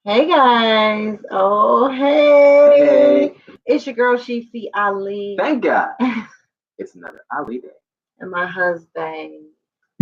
Hey guys. Oh, Hey, hey. It's your girl, Sheefy Ali, thank God. It's another Ali day. and my husband,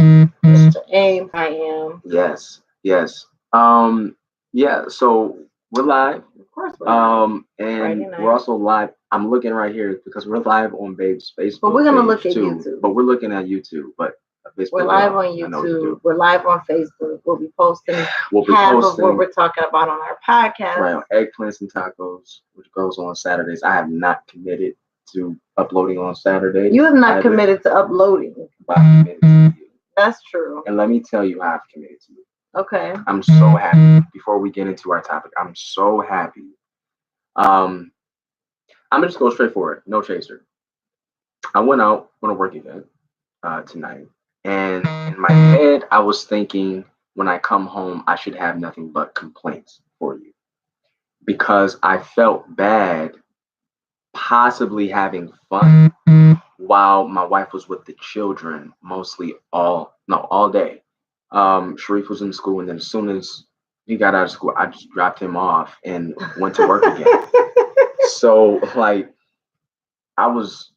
Mr. Ames. I am. Yes, yes. Um, yeah, so we're live. Of course, we're live. Friday And we're night. also live. I'm looking right here because we're live on Babe's But Facebook we're going to look page at too. YouTube. But we're looking at YouTube, but We're Facebook, live on I know what to YouTube. do. We're live on Facebook. We'll be posting We'll be half of what posting we're talking about on our podcast. right on eggplants and tacos, which goes on Saturdays. I have not committed to uploading on Saturdays. You have not either, committed to uploading. but I'm committed to you. That's true. And let me tell you how I've committed to you. Okay. I'm so happy. Before we get into our topic, I'm so happy. Um, I'm gonna just go straight for it. No chaser. I went out on a work event tonight, and in my head, I was thinking when I come home, I should have nothing but complaints for you because I felt bad possibly having fun while my wife was with the children mostly all day. Shareef was in school, and then as soon as he got out of school, I just dropped him off and went to work again. So like I was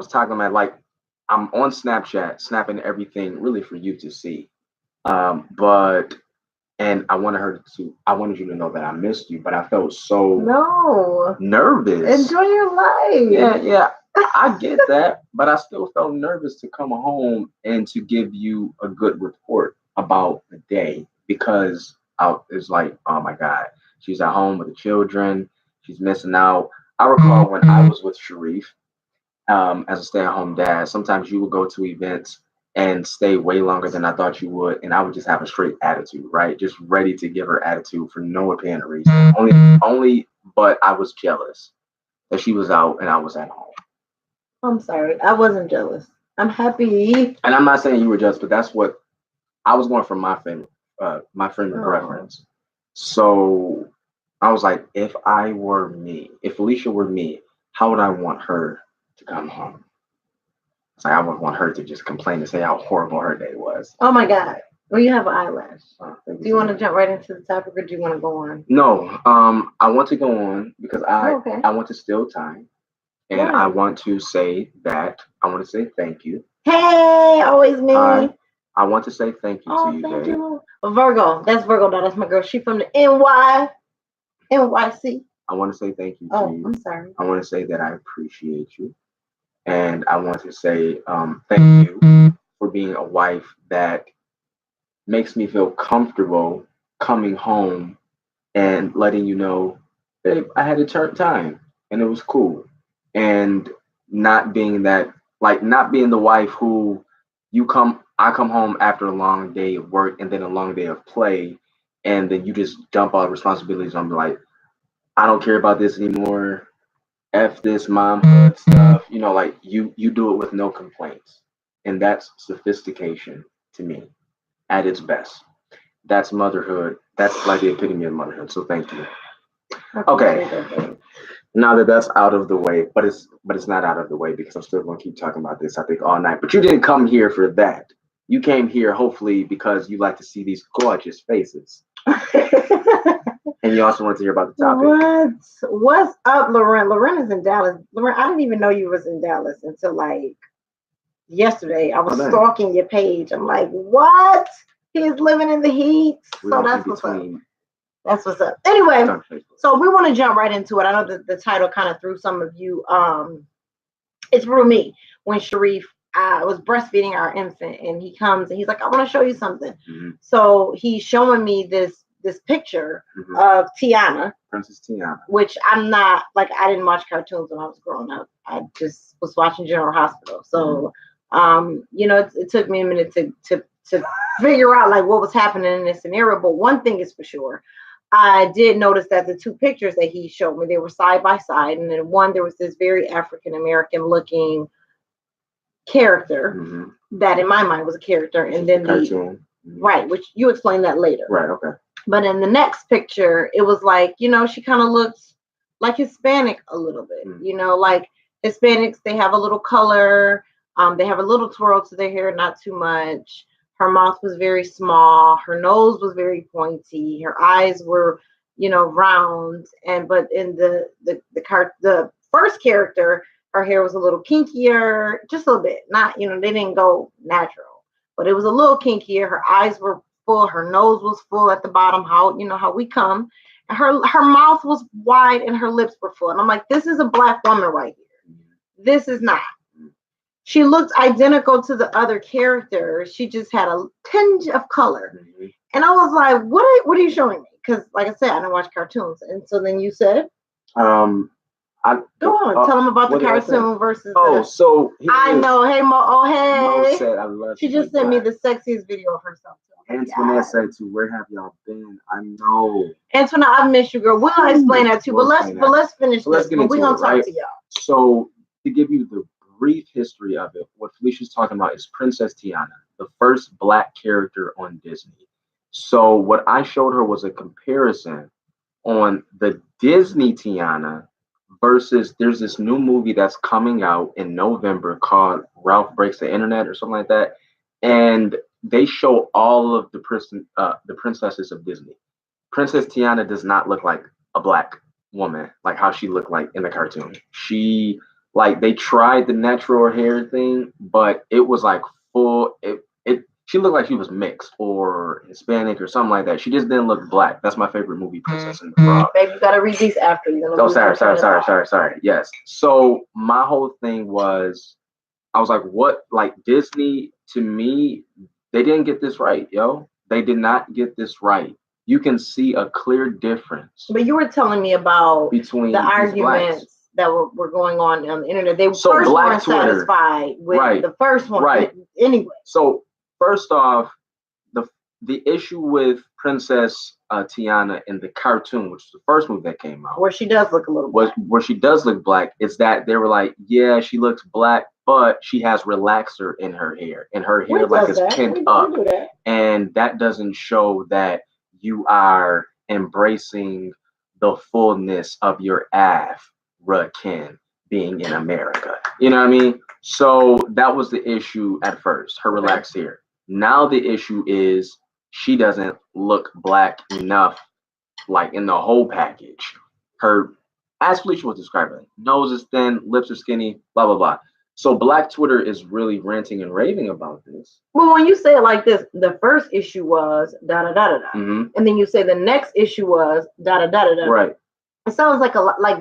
talking about like I'm on Snapchat, snapping everything really for you to see. But and I wanted you to know that I missed you, but I felt so No. nervous. Enjoy your life. Yeah, I get that, but I still felt nervous to come home and to give you a good report about the day because it's like, oh my God, she's at home with the children, she's missing out. I recall when I was with Shareef, as a stay-at-home dad, sometimes you would go to events and stay way longer than I thought you would, and I would just have a straight attitude, right? Just ready to give her attitude for no apparent reason. Only, but I was jealous that she was out and I was at home. I'm sorry. I wasn't jealous. I'm happy. And I'm not saying you were jealous, but that's what I was going from my frame of Oh. reference. So I was like, if I were me, if Felicia were me, how would I want her to come home? It's like I would want her to just complain and say how horrible her day was. Oh my God. Well, you have an eyelash. Do you want to jump right into the topic, or do you want to go on? No. I want to go on because I want to steal time, and I want to say that I want to say thank you. Hey, always me. I want to say thank you to you, thank babe. you. Virgo. That's Virgo. That's my girl. She from the NYC. I want to say thank you to you. I'm sorry. I want to say that I appreciate you. And I want to say thank you for being a wife that makes me feel comfortable coming home and letting you know, babe, I had a time and it was cool. And not being that, like, not being the wife who I come home after a long day of work and then a long day of play, and then you just dump all the responsibilities on me, like, I don't care about this anymore. F this momhood stuff. You know, like you do it with no complaints. And that's sophistication to me at its best. That's motherhood. That's like the epitome of motherhood. So thank you. Okay. Now that that's out of the way, but it's not out of the way because I'm still gonna keep talking about this, I think, all night. But you didn't come here for that. You came here hopefully because you like to see these gorgeous faces. And you also want to hear about the topic. What's up, Lauren? Lauren is in Dallas. Lauren, I didn't even know you was in Dallas until like yesterday. I was stalking your page. I'm like, what? He's living in the heat. So that's what's up. That's what's up. Anyway, so we want to jump right into it. I know that the title kind of threw some of you. It threw me when Shareef was breastfeeding our infant, and he comes and he's like, I want to show you something. Mm-hmm. So he's showing me this picture of Tiana, Princess Tiana, which I'm not like, I didn't watch cartoons when I was growing up. I just was watching General Hospital. So, you know, it took me a minute to figure out like what was happening in this scenario. But one thing is for sure, I did notice that the two pictures that he showed me, they were side by side, and then one there was this very African American looking character that in my mind was a character, and then cartoon. Right, which you explain that later. Right, okay. But in the next picture, it was like, you know, she kind of looks like Hispanic a little bit. You know, like Hispanics, they have a little color. They have a little twirl to their hair, not too much. Her mouth was very small. Her nose was very pointy. Her eyes were round, but in the first character, her hair was a little kinkier, just a little bit. Not, they didn't go natural, but it was a little kinkier. Her eyes were full, her nose was full at the bottom, how we come. And her mouth was wide and her lips were full. And I'm like, this is a black woman right here. This is not. She looked identical to the other characters. She just had a tinge of color. Mm-hmm. And I was like, what are you showing me? Because, like I said, I don't watch cartoons. And so then you said, go on, tell them about the cartoon versus. So I know. Hey, Mo. Oh, hey. Mo said, I love. She just sent me the sexiest video of herself. Antoinette said too, where have y'all been? I know. Antoinette, I miss you, girl. We'll explain that too. But let's finish this. But we're gonna talk to y'all. So to give you the brief history of it, what Felicia's talking about is Princess Tiana, the first black character on Disney. So what I showed her was a comparison on the Disney Tiana versus there's this new movie that's coming out in November called Ralph Breaks the Internet or something like that. And they show all of the princesses of Disney. Princess Tiana does not look like a black woman, like how she looked like in the cartoon. She, they tried the natural hair thing, but it was like full. She looked like she was mixed or Hispanic or something like that. She just didn't look black. That's my favorite movie, Princess and the Frog. Baby, you gotta read these after. Sorry. Yes. So my whole thing was, I was like, what? Like Disney, to me, they didn't get this right, yo. They did not get this right. You can see a clear difference. But you were telling me about between the arguments that were going on the internet. They first weren't satisfied with the first one. Right. Anyway. So first off, the issue with Princess Tiana in the cartoon, which is the first movie that came out, where she does look a little black. Where she does look black, is that they were like, yeah, she looks black, but she has relaxer in her hair, and her hair is pinned up, and that doesn't show that you are embracing the fullness of your African being in America. You know what I mean? So that was the issue at first, her relaxed hair. Now the issue is she doesn't look black enough, like in the whole package. Her, as Felicia was describing, nose is thin, lips are skinny, blah, blah, blah. So Black Twitter is really ranting and raving about this. Well, when you say it like this, the first issue was da-da-da-da-da. Mm-hmm. And then you say the next issue was da-da-da-da-da. Right. It sounds like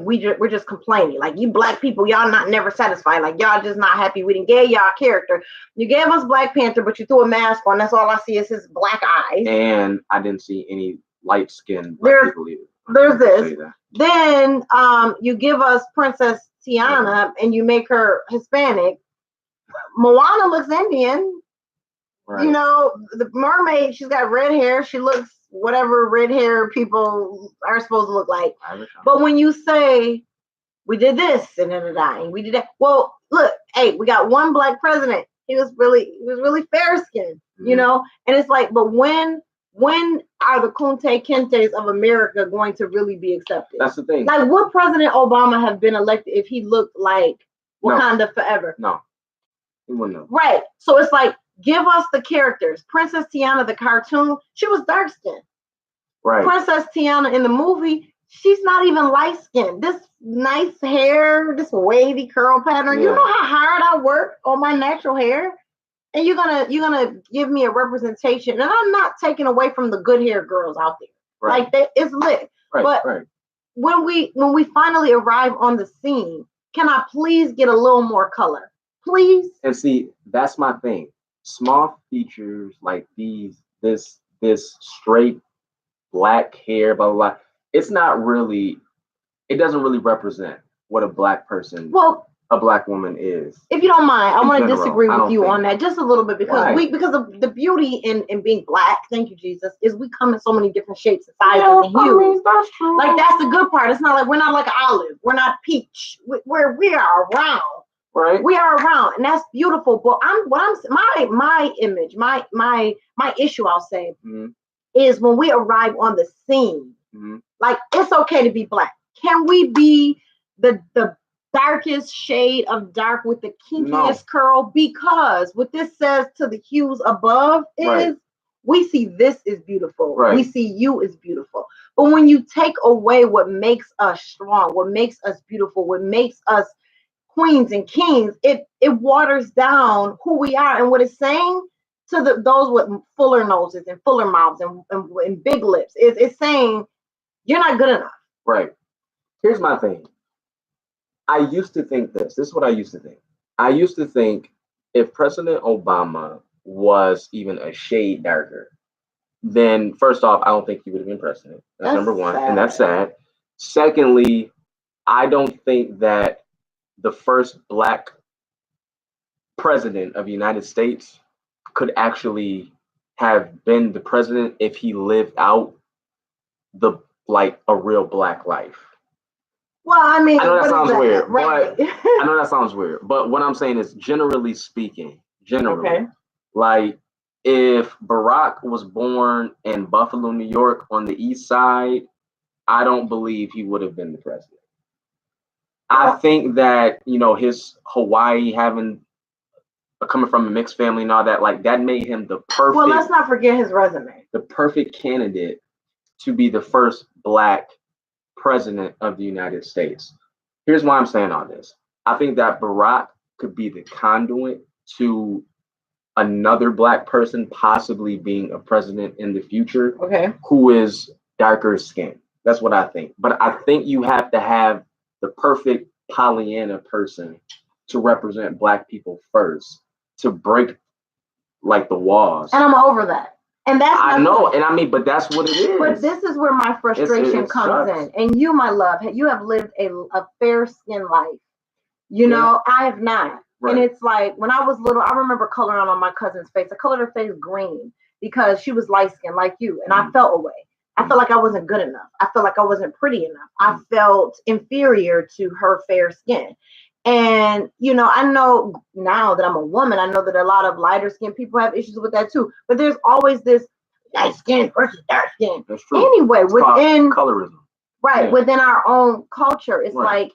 we're just complaining. Like, you black people, y'all not never satisfied. Like, y'all just not happy. We didn't give y'all a character. You gave us Black Panther, but you threw a mask on. That's all I see is his black eyes. And I didn't see any light-skinned black people either. There's this. Then you give us Princess Tiana and you make her Hispanic. Moana looks Indian. Right. You know, the mermaid, she's got red hair. She looks whatever red hair people are supposed to look like. But when you say we did this and we did that, well, look, hey, we got one black president. He was really fair skinned, you know. And it's like, but when are the Kunte Kintes of America going to really be accepted? That's the thing. Like, would President Obama have been elected if he looked like Wakanda forever? No, he wouldn't have. Right. So it's like, give us the characters. Princess Tiana, the cartoon, she was dark skinned. Right. Princess Tiana in the movie, she's not even light skinned. This nice hair, this wavy curl pattern. Yeah. You know how hard I work on my natural hair? And you're gonna give me a representation. And I'm not taking away from the good hair girls out there. Right. Like, it's lit. Right, but when we finally arrive on the scene, can I please get a little more color? Please? And see, that's my thing. Small features like this straight black hair, blah, blah, blah. It doesn't really represent what a black person, a black woman is. If you don't mind, I want to disagree with you on that just a little bit, because because of the beauty in being black, thank you, Jesus, is we come in so many different shapes and sizes and hues. I mean, that's true. Like, that's the good part. It's not like we're not like olive, we're not peach. We are round. Right. We are around, and that's beautiful. But my image, my issue, I'll say, is when we arrive on the scene. Like, it's okay to be black. Can we be the darkest shade of dark with the kinkiest curl? Because what this says to the hues above is We see this is beautiful. Right. We see you is beautiful. But when you take away what makes us strong, what makes us beautiful, what makes us queens and kings, it waters down who we are and what it's saying to those with fuller noses and fuller mouths and big lips. It's saying you're not good enough. Right. Here's my thing. I used to think this. This is what I used to think. I used to think if President Obama was even a shade darker, then first off, I don't think he would have been president. That's number one, and that's sad. Secondly, I don't think that the first black president of the United States could actually have been the president if he lived out the a real black life. Well, I mean, I know that sounds weird, right? But I know that sounds weird, but what I'm saying is, generally speaking, okay. Like if Barack was born in Buffalo, New York, on the East Side, I don't believe he would have been the president. I think that his Hawaii coming from a mixed family and all that, like that made him the perfect. Well, let's not forget his resume. The perfect candidate to be the first black president of the United States. Here's why I'm saying all this. I think that Barack could be the conduit to another black person possibly being a president in the future. Okay. Who is darker skinned. That's what I think. But I think you have to have the perfect Pollyanna person to represent black people first, to break the walls. And I'm over that. And that's I know, and I mean, but that's what it is. But this is where my frustration comes in. And you, my love, you have lived a fair skinned life. You know, I have not. Right. And it's like when I was little, I remember coloring on my cousin's face. I colored her face green because she was light skinned like you. And I felt away. I felt like I wasn't good enough. I felt like I wasn't pretty enough. I felt inferior to her fair skin. And, I know now that I'm a woman, I know that a lot of lighter skinned people have issues with that too. But there's always this light skin versus dark skin. That's true. Anyway, it's within colorism. Right. Yeah. Within our own culture, it's like,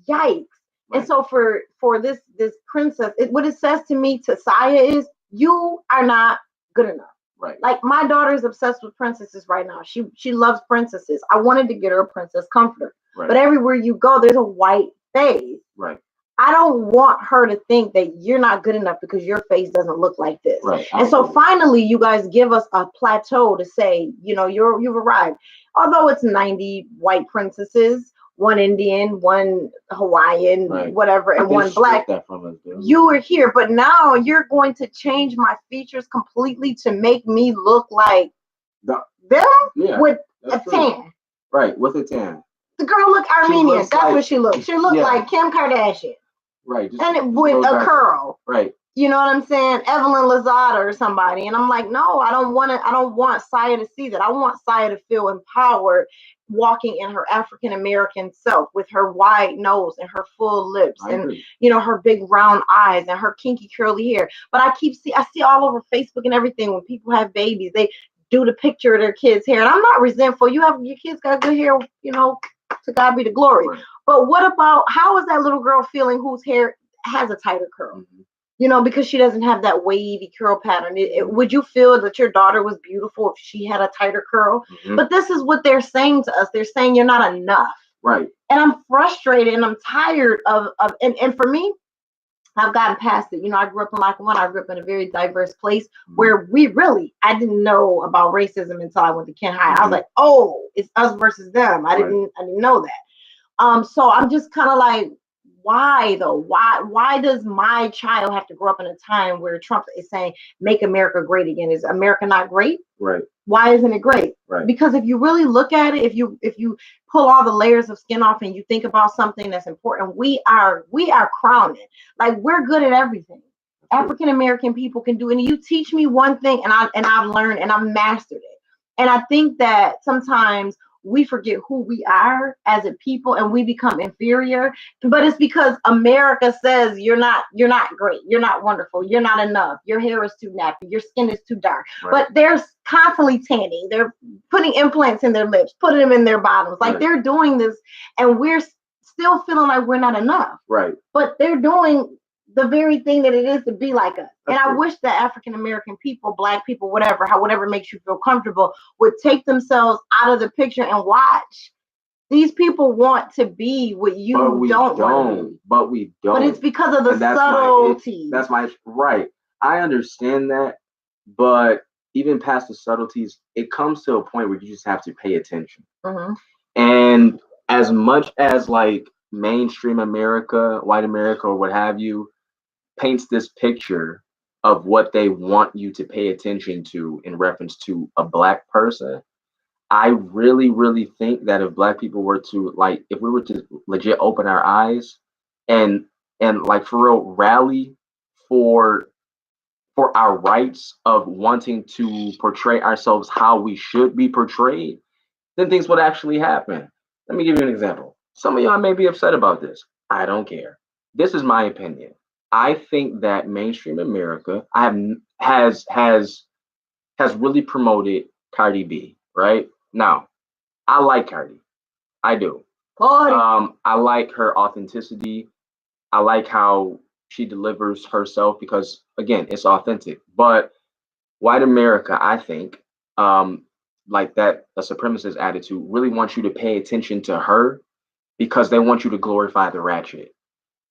yikes. Right. And so for this princess, what it says to me, to Saya, is you are not good enough. Right. Like my daughter is obsessed with princesses right now. She loves princesses. I wanted to get her a princess comforter. Right. But everywhere you go, there's a white face. Right. I don't want her to think that you're not good enough because your face doesn't look like this. Right. And so finally, you guys give us a plateau to say, you've arrived. Although it's 90 white princesses, one Indian, one Hawaiian, whatever, and one black. You were here, but now you're going to change my features completely to make me look like them with a tan. Right, with a tan. The girl look Armenian. That's what she looked. She looked like Kim Kardashian. Right. And with a curl. Right. You know what I'm saying? Evelyn Lozada or somebody. And I'm like, no, I don't want Saya to see that. I want Saya to feel empowered walking in her African American self with her wide nose and her full lips and her big round eyes and her kinky curly hair. But I see all over Facebook and everything when people have babies, they do the picture of their kids' hair. And I'm not resentful. Your kids got good hair, to God be the glory. Right. But what about, how is that little girl feeling whose hair has a tighter curl? Mm-hmm. Because she doesn't have that wavy curl pattern. Would you feel that your daughter was beautiful if she had a tighter curl? Mm-hmm. But this is what they're saying to us. They're saying you're not enough. Right. And I'm frustrated and I'm tired of and for me, I've gotten past it. I grew up in Lackawanna. I grew up in a very diverse place where I didn't know about racism until I went to Kent High. I was like, oh, it's us versus them. I didn't know that. So I'm just kind of like, why though? Why does my child have to grow up in a time where Trump is saying, make America great again? Is America not great? Right. Why isn't it great? Right. Because if you really look at it, if you pull all the layers of skin off and you think about something that's important, we are crowning. Like, we're good at everything. African American people can do it. And you teach me one thing and I've learned and I've mastered it. And I think that sometimes we forget who we are as a people and we become inferior. But it's because America says you're not great, you're not wonderful, you're not enough, your hair is too nappy, your skin is too dark. Right. But they're constantly tanning, they're putting implants in their lips, putting them in their bottoms. Like they're doing this and we're still feeling like we're not enough. Right. But they're doing the very thing that it is to be like us. And I wish that African American people, Black people, whatever makes you feel comfortable, would take themselves out of the picture and watch. These people want to be what you don't want to be. But we don't. But it's because of the subtleties. That's my right. I understand that, but even past the subtleties, it comes to a point where you just have to pay attention. Mm-hmm. And as much as like mainstream America, white America, or what have you, paints this picture of what they want you to pay attention to in reference to a Black person, I really, really think that if Black people were to like, if we were to legit open our eyes and like for real rally for our rights of wanting to portray ourselves how we should be portrayed, then things would actually happen. Let me give you an example. Some of y'all may be upset about this. I don't care. This is my opinion. I think that mainstream America has really promoted Cardi B, right? Now, I like Cardi. I do. I like her authenticity. I like how she delivers herself because, again, it's authentic. But white America, I think, like that, a supremacist attitude really wants you to pay attention to her because they want you to glorify the ratchet.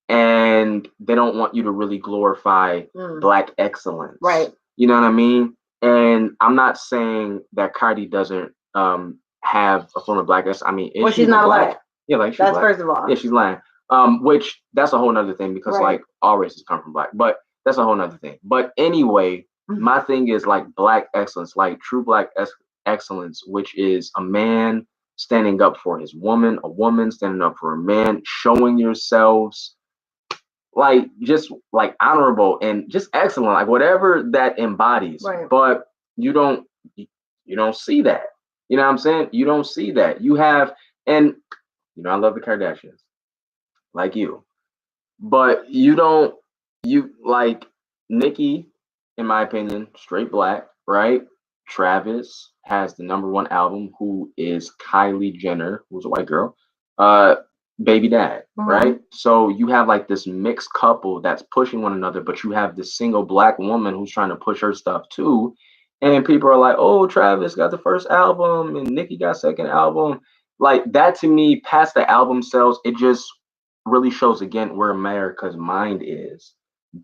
And they don't want you to really glorify Black excellence. Right. You know what I mean? And I'm not saying that Cardi doesn't have a form of Blackness. I mean, she's not Black. Yeah, like that's Black. First of all. Yeah, she's lying. Which that's a whole nother thing because like all races come from Black, but that's a whole nother thing. But anyway, my thing is like Black excellence, like true Black excellence, which is a man standing up for his woman, a woman standing up for a man, showing yourselves like just like honorable and just excellent, like whatever that embodies. Right. But you don't see that. You know what I'm saying? You don't see that. You have, and you know, I love the Kardashians, like you, but you like Nicki, in my opinion, straight Black, right? Travis has the #1 album, who is Kylie Jenner, who's a white girl, baby dad, right? So you have like this mixed couple that's pushing one another, but you have this single Black woman who's trying to push her stuff too. And people are like, oh, Travis got the first album and Nicki got second album. Like that to me, past the album sales, it just really shows again where America's mind is.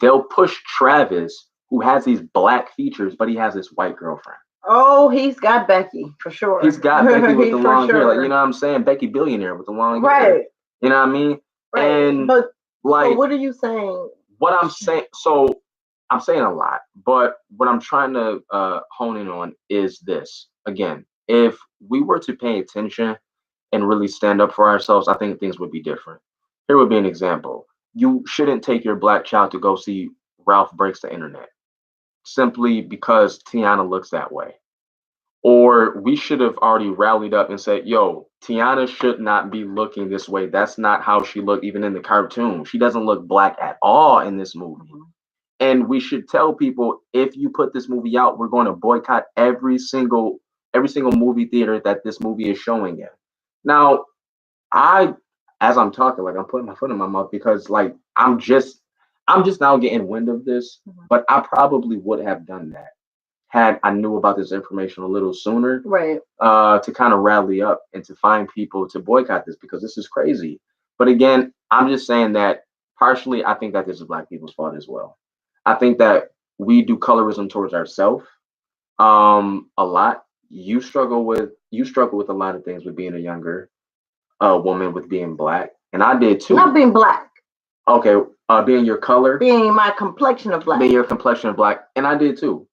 They'll push Travis, who has these Black features, but he has this white girlfriend. Oh, he's got Becky for sure. He's got Becky with the long hair, like you know what I'm saying? Becky Billionaire with the long hair. Right. You know what I mean? Right. And but like, so what are you saying? What I'm saying, so I'm saying a lot, but what I'm trying to hone in on is this. Again, if we were to pay attention and really stand up for ourselves, I think things would be different. Here would be an example. You shouldn't take your Black child to go see Ralph Breaks the Internet simply because Tiana looks that way. Or we should have already rallied up and said, yo, Tiana should not be looking this way. That's not how she looked even in the cartoon. She doesn't look Black at all in this movie. And we should tell people, if you put this movie out, we're going to boycott every single movie theater that this movie is showing in. Now, as I'm talking, like I'm putting my foot in my mouth because like I'm just now getting wind of this, but I probably would have done that had I knew about this information a little sooner, right? To kind of rally up and to find people to boycott this because this is crazy. But again, I'm just saying that partially, I think that this is Black people's fault as well. I think that we do colorism towards ourselves a lot. You struggle with a lot of things with being a younger woman, with being Black, and I did too. Not being Black. Okay, being your color, being my complexion of Black, being your complexion of Black, and I did too.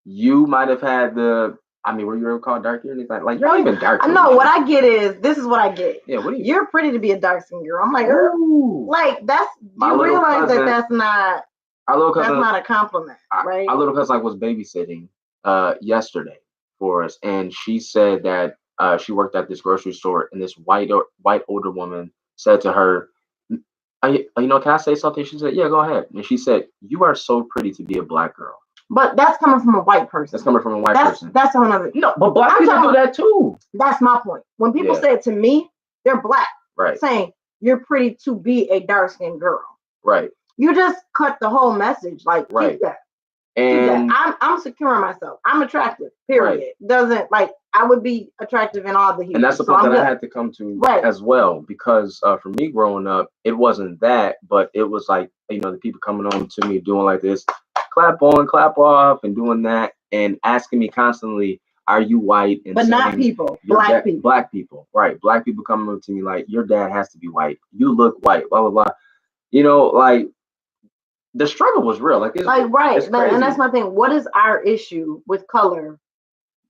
You might have had were you ever called dark hair? Anything like you're not even dark. No, what I get is this is what I get. Yeah, what do you? You're pretty to be a dark skinned girl. I'm like, like that's you realize that that's not. Our little cousin, that's not a compliment, right? Our little cousin was babysitting yesterday for us, and she said that she worked at this grocery store, and this white older woman said to her, can I say something? She said, yeah, go ahead. And she said, you are so pretty to be a Black girl. But that's coming from a white person. That's coming from a white person. That's another. No, but Black people do that too. That's my point. When people say it to me, they're Black. Right. Saying, you're pretty to be a dark-skinned girl. Right. You just cut the whole message. Like, Right. keep that. And I'm secure in myself. I'm attractive. Period. Right. Doesn't like I would be attractive in all the hues. And that's something that I had to come to as well, because for me growing up, it wasn't that, but it was like, you know, the people coming on to me doing like this, clap on, clap off, and doing that, and asking me constantly, "Are you white?" And but not people, black people. Black people, right? Black people coming up to me like, "Your dad has to be white. You look white." Blah blah blah. You know, like the struggle was real. Like, right, and that's my thing. What is our issue with color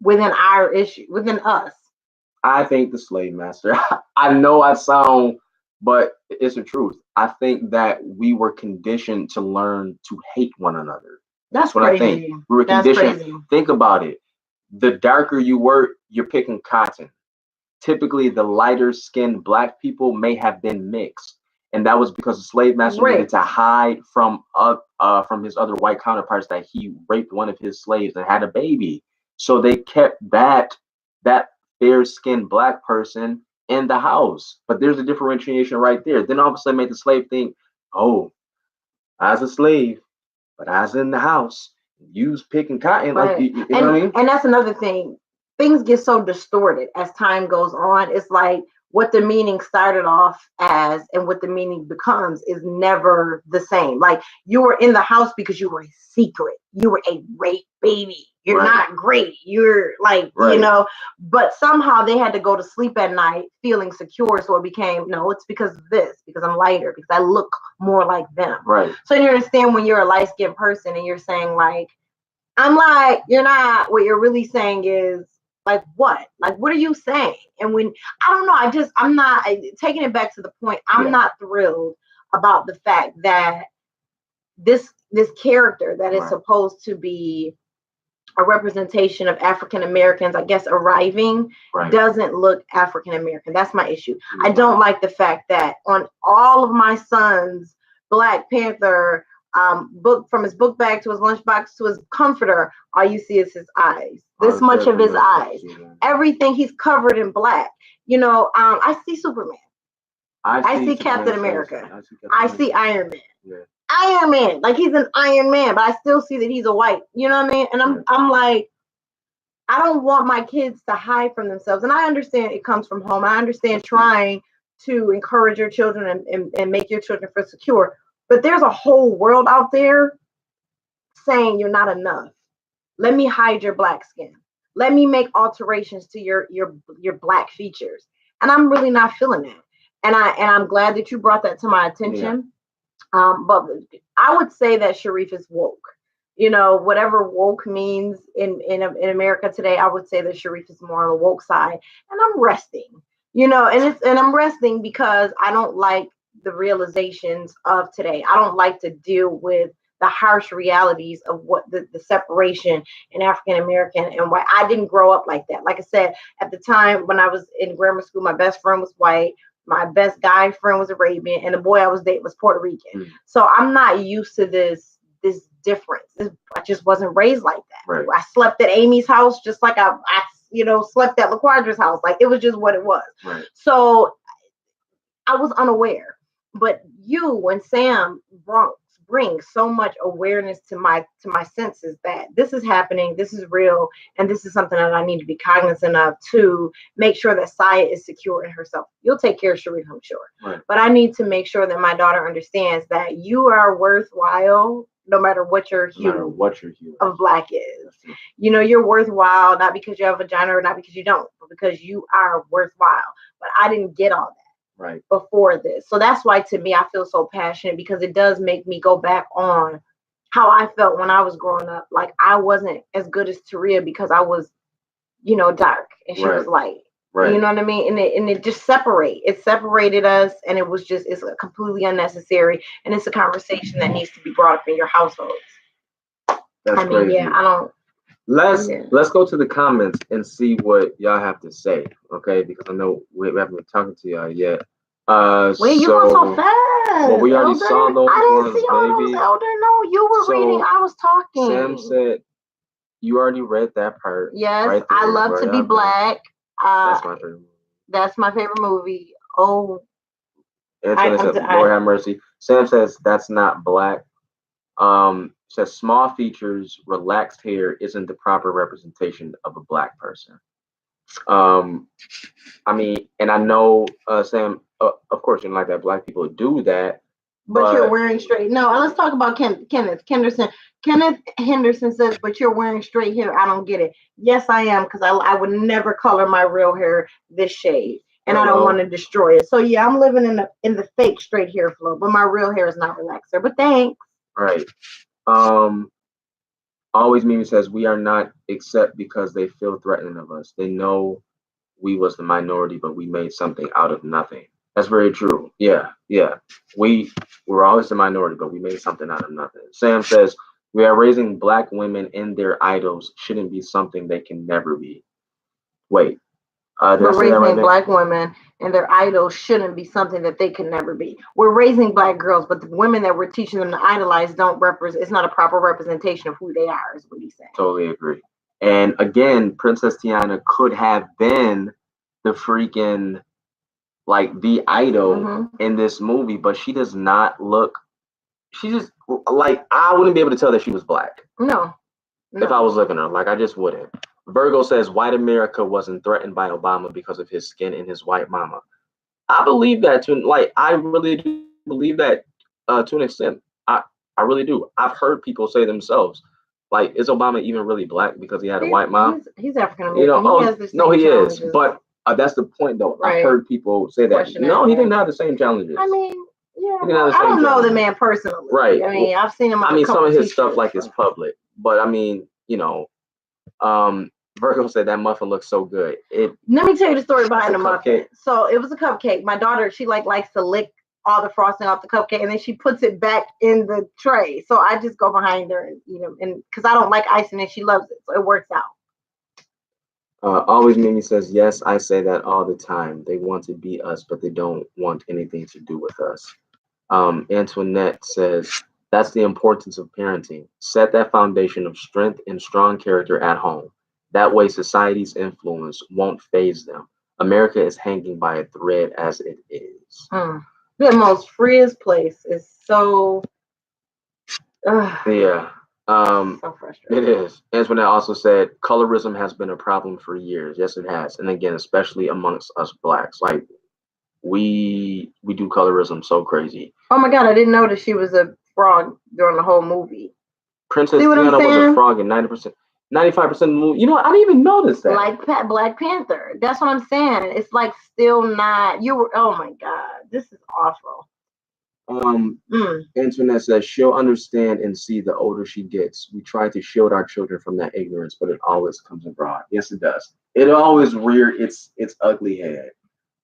within us? I think the slave master. I know I sound, but it's the truth. I think that we were conditioned to learn to hate one another. That's what crazy. I think. We were conditioned. Think about it. The darker you were, you're picking cotton. Typically, the lighter skinned black people may have been mixed. And that was because the slave master needed to hide from his other white counterparts that he raped one of his slaves and had a baby. So they kept that fair-skinned black person in the house. But there's a differentiation right there. Then all of a sudden, made the slave think, "Oh, I was a slave, but I was in the house. You was picking cotton." Like, you know what I mean? And that's another thing. Things get so distorted as time goes on. It's like what the meaning started off as and what the meaning becomes is never the same. Like, you were in the house because you were a secret. You were a rape baby. You're not great. You're like, you know, but somehow they had to go to sleep at night feeling secure. So it became, no, it's because of this, because I'm lighter, because I look more like them. Right. So you understand when you're a light-skinned person and you're saying like, I'm like, you're not, what you're really saying is, like, what? Like, what are you saying? And when, I don't know, I'm not, taking it back to the point, I'm not thrilled about the fact that this character that is supposed to be a representation of African Americans, I guess, arriving, doesn't look African American. That's my issue. I don't like the fact that on all of my son's Black Panther book, from his book bag to his lunchbox to his comforter, all you see is his eyes. This much of his eyes. Everything, he's covered in black. You know, I see Superman. I see Captain America. I see Iron Man. Yeah. Iron Man, like he's an Iron Man, but I still see that he's a white. You know what I mean? And I'm like, I don't want my kids to hide from themselves. And I understand it comes from home. I understand trying to encourage your children and make your children feel secure. But there's a whole world out there saying you're not enough. Let me hide your black skin. Let me make alterations to your black features. And I'm really not feeling that. And I'm glad that you brought that to my attention. But I would say that Shareef is woke. You know, whatever woke means in America today, I would say that Shareef is more on the woke side. And I'm resting. You know, and I'm resting because I don't like the realizations of today. I don't like to deal with the harsh realities of what the separation in African American and white. I didn't grow up like that. Like I said, at the time when I was in grammar school, my best friend was white. My best guy friend was Arabian, and the boy I was dating was Puerto Rican. So I'm not used to this difference. I just wasn't raised like that. Right. I slept at Amy's house just like I slept at LaQuadra's house. Like, it was just what it was. Right. So I was unaware. But you and Sam bring so much awareness to my senses that this is happening, this is real, and this is something that I need to be cognizant of to make sure that Saya is secure in herself. You'll take care of Shareef, I'm sure. Right. But I need to make sure that my daughter understands that you are worthwhile no matter what your hue of black is. You know, you're worthwhile not because you have a vagina or not because you don't, but because you are worthwhile. But I didn't get all that. Right. Before this. So that's why, to me, I feel so passionate, because it does make me go back on how I felt when I was growing up. Like, I wasn't as good as Taria because I was, you know, dark and she was light. Right. You know what I mean? And it just separated us, and it's completely unnecessary, and it's a conversation that needs to be brought up in your households. That's crazy. I don't. Let's go to the comments and see what y'all have to say, okay? Because I know we haven't been talking to y'all yet. Wait, you go so fast. Well, we already saw those I didn't ones, see all baby. those, Elder. No, you were reading. I was talking. Sam said you already read that part. Yes, right there, I love to be black. That's my favorite movie. That's my favorite movie. Oh, Antoinette says, Lord have mercy. Sam says that's not black. Says small features, relaxed hair isn't the proper representation of a black person. I mean, and I know, Sam, of course, you know, like that black people do that. But you're wearing straight. No, let's talk about Kenneth Henderson. Kenneth Henderson says, but you're wearing straight hair. I don't get it. Yes, I am, because I would never color my real hair this shade. And I don't want to destroy it. So yeah, I'm living in the fake straight hair flow, but my real hair is not relaxer. But thanks. Right. Always Mimi says we are not accept because they feel threatening of us. They know we was the minority, but we made something out of nothing. That's very true. Yeah. We were always the minority, but we made something out of nothing. Sam says we are raising black women and their idols shouldn't be something they can never be. Wait. We're raising black women and their idols shouldn't be something that they can never be. We're raising black girls, but the women that we're teaching them to idolize don't represent. It's not a proper representation of who they are, is what he's saying. Totally agree. And again, Princess Tiana could have been the freaking, like, the idol in this movie, but she does not look. She just, like, I wouldn't be able to tell that she was black. No. If I was looking at her, like, I just wouldn't. Virgo says white America wasn't threatened by Obama because of his skin and his white mama. I believe that I really do believe that to an extent. I really do. I've heard people say themselves, like, is Obama even really black because he had a white mom? He's African American. He is. But that's the point, though. Right. I've heard people say that. No, he didn't have the same challenges. I mean, yeah. I don't know the man personally. Right. I mean, I've seen him. Some of his stuff like is public, but I mean, Virgo said that muffin looks so good. Let me tell you the story behind the muffin. So it was a cupcake. My daughter, she likes to lick all the frosting off the cupcake, and then she puts it back in the tray. So I just go behind her and eat them, and because I don't like icing, and she loves it, so it works out. Always Mimi says, yes, I say that all the time. They want to be us, but they don't want anything to do with us. Antoinette says, that's the importance of parenting. Set that foundation of strength and strong character at home. That way, society's influence won't phase them. America is hanging by a thread as it is. The most freest place is so. Yeah. So frustrating. It is. Antoinette also said, colorism has been a problem for years. Yes, it has. And again, especially amongst us blacks. Like, we do colorism so crazy. Oh my God, I didn't know that she was a frog during the whole movie. Princess Tiana was a frog in 95% of the movie. You know what? I didn't even notice that. Like Black Panther. That's what I'm saying. It's like still not. Oh my God, this is awful. Antoinette says she'll understand and see the older she gets. We try to shield our children from that ignorance, but it always comes abroad. Yes, it does. It always rears its ugly head.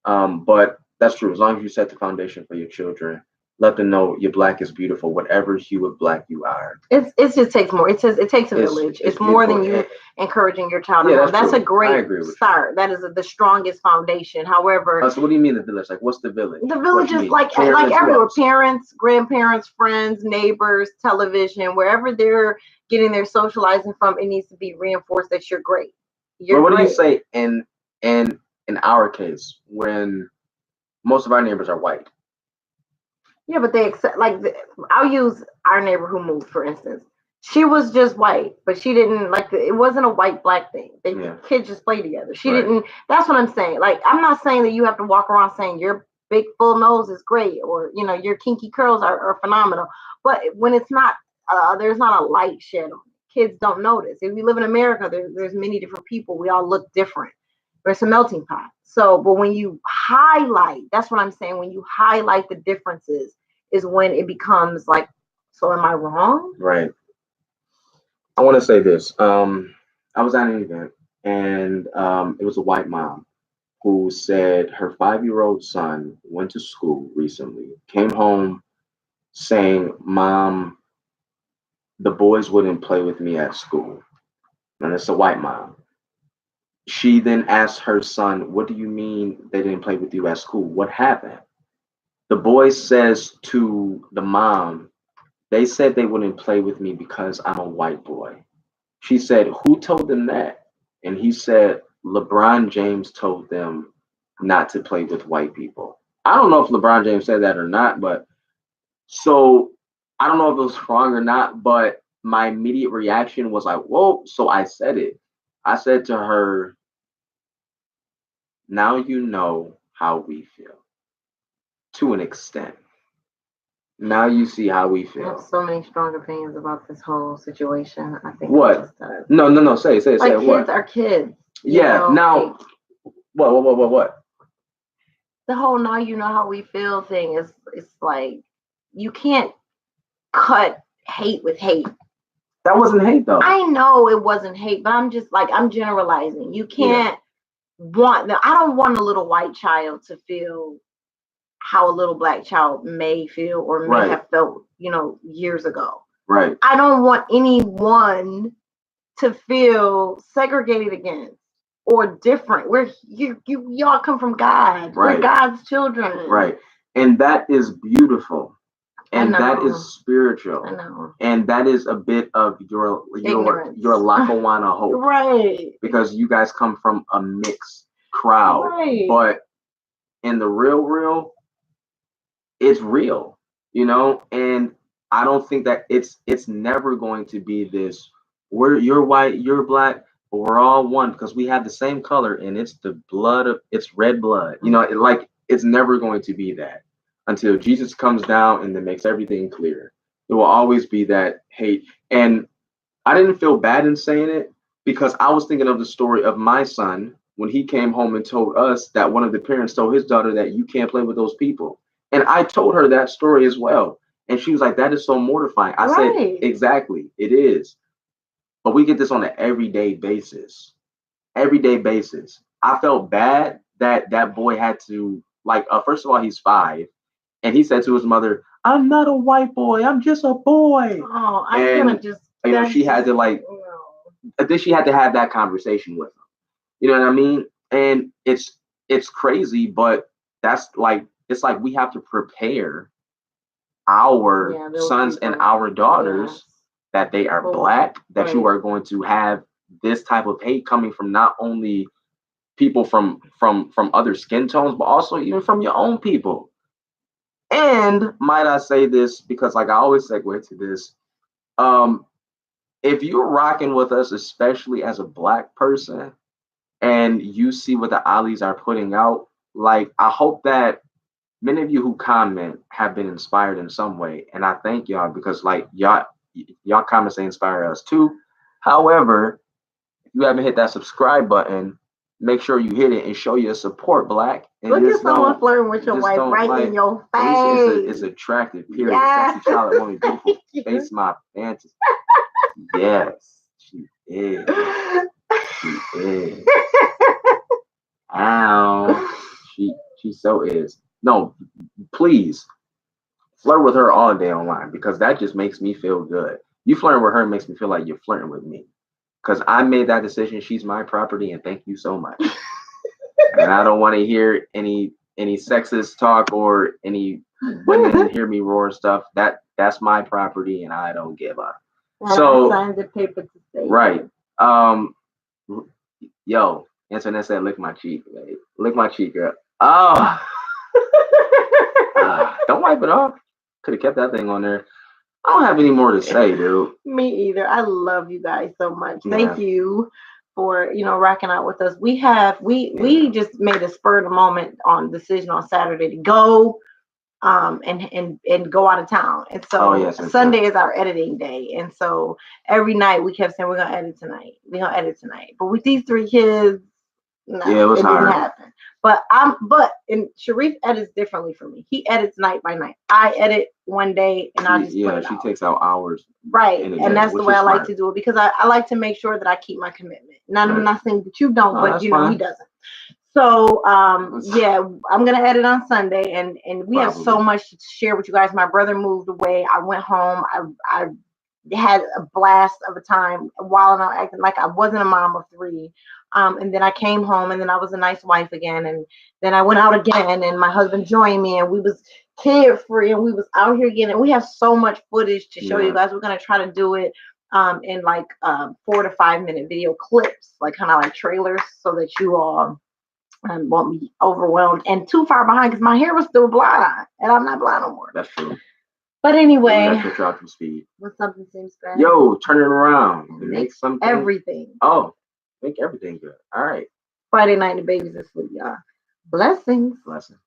But that's true. As long as you set the foundation for your children, let them know your black is beautiful, whatever hue of black you are. It just takes more. It takes a village. It's more than you encouraging your child to know. That's a great start. That is the strongest foundation. However, so what do you mean the village? Like, what's the village? The village is like everywhere. Parents, grandparents, friends, neighbors, television, wherever they're getting their socializing from, it needs to be reinforced that you're great. What do you say in our case when most of our neighbors are white? Yeah, but they accept, I'll use our neighbor who moved, for instance. She was just white, but she didn't it wasn't a white black thing. Kids just play together. She didn't, that's what I'm saying. Like, I'm not saying that you have to walk around saying your big full nose is great or, your kinky curls are phenomenal. But when it's not, there's not a light shed on it. Kids don't notice. If we live in America, there's many different people. We all look different. There's a melting pot. So, but when you highlight, that's what I'm saying. When you highlight the differences is when it becomes like, so am I wrong? Right. I want to say this. I was at an event and it was a white mom who said her 5-year-old son went to school recently, came home saying, Mom, the boys wouldn't play with me at school. And it's a white mom. She then asked her son, what do you mean they didn't play with you at school? What happened? The boy says to the mom, they said they wouldn't play with me because I'm a white boy. She said, who told them that? And he said, LeBron James told them not to play with white people. I don't know if LeBron James said that or not, but so I don't know if it was wrong or not, but my immediate reaction was like, whoa. So I said it. I said to her, now you know how we feel to an extent. Now you see how we I have feel. so many strong opinions about this whole situation. I think What? No. Say it. Like What? kids are kids. Yeah. Now, like, what? The whole "now you know how we feel" thing is, it's like you can't cut hate with hate. That wasn't hate though. I know it wasn't hate, but I'm just like, I'm generalizing. You can't want. I don't want a little white child to feel how a little black child may feel or may have felt, years ago. Right. I don't want anyone to feel segregated against or different. Y'all come from God. Right. We're God's children. Right. And that is beautiful. And that is spiritual. I know. And that is a bit of your Lackawanna hope. Right. Because you guys come from a mixed crowd. Right. But in the real, it's real, and I don't think that it's never going to be this, you're white, you're black, but we're all one because we have the same color and it's it's red blood. It's never going to be that until Jesus comes down and then makes everything clear. There will always be that hate. And I didn't feel bad in saying it because I was thinking of the story of my son when he came home and told us that one of the parents told his daughter that you can't play with those people. And I told her that story as well. And she was like, that is so mortifying. I said, exactly, it is. But we get this on an everyday basis. Everyday basis. I felt bad that that boy had to, first of all, he's 5. And he said to his mother, I'm not a white boy. I'm just a boy. Oh, I'm going to just. She had to, then she had to have that conversation with him. You know what I mean? And it's crazy, but that's it's like we have to prepare our sons and our daughters that they are black, that you are going to have this type of hate coming from not only people from other skin tones, but also even from your own people. And might I say this, because I always segue to this, if you're rocking with us, especially as a black person, and you see what the Ollies are putting out, I hope that many of you who comment have been inspired in some way. And I thank y'all because y'all comments inspire us too. However, if you haven't hit that subscribe button, make sure you hit it and show your support, black. And look at someone flirting with your wife right in your face. It's attractive, period. Yeah. Sexy child, woman, beautiful. Face my fantasy. Yes, she is. She is. Ow. She so is. No, please flirt with her all day online because that just makes me feel good. You flirting with her makes me feel like you're flirting with me because I made that decision. She's my property, and thank you so much. And I don't want to hear any sexist talk or any women hear me roar stuff. That's my property, and I don't give up. So I signed the paper to say right. Yo, internet said, lick my cheek, babe. Lick my cheek, girl. Oh. Don't wipe it off. Could have kept that thing on there. I don't have any more to say, dude. Me either. I love you guys so much. Yeah. Thank you for rocking out with us. We just made a spur of the moment decision on Saturday to go and go out of town. And so Sunday is our editing day. And so every night we kept saying we're gonna edit tonight. But with these 3 kids, no, it didn't happen. But Shareef edits differently for me. He edits night by night. I edit one day and I just put it out. Takes out hours. Right. And that's the way I like to do it because I like to make sure that I keep my commitment. I'm not saying that you don't, but he doesn't. So I'm gonna edit on Sunday and we have so much to share with you guys. My brother moved away. I went home. I had a blast of a time while I acting like I wasn't a mom of 3. And then I came home and then I was a nice wife again. And then I went out again and my husband joined me and we was kid free and we was out here again. And we have so much footage to show you guys. We're going to try to do it in 4 to 5 minute video clips, kind of like trailers so that you all and won't be overwhelmed and too far behind because my hair was still blind and I'm not blind no more. That's true. But anyway, that's what y'all to speed. When something seems bad, yo, turn it around and make something. Everything. Oh, make everything good. All right. Friday night, the babies asleep, y'all. Blessings. Blessings.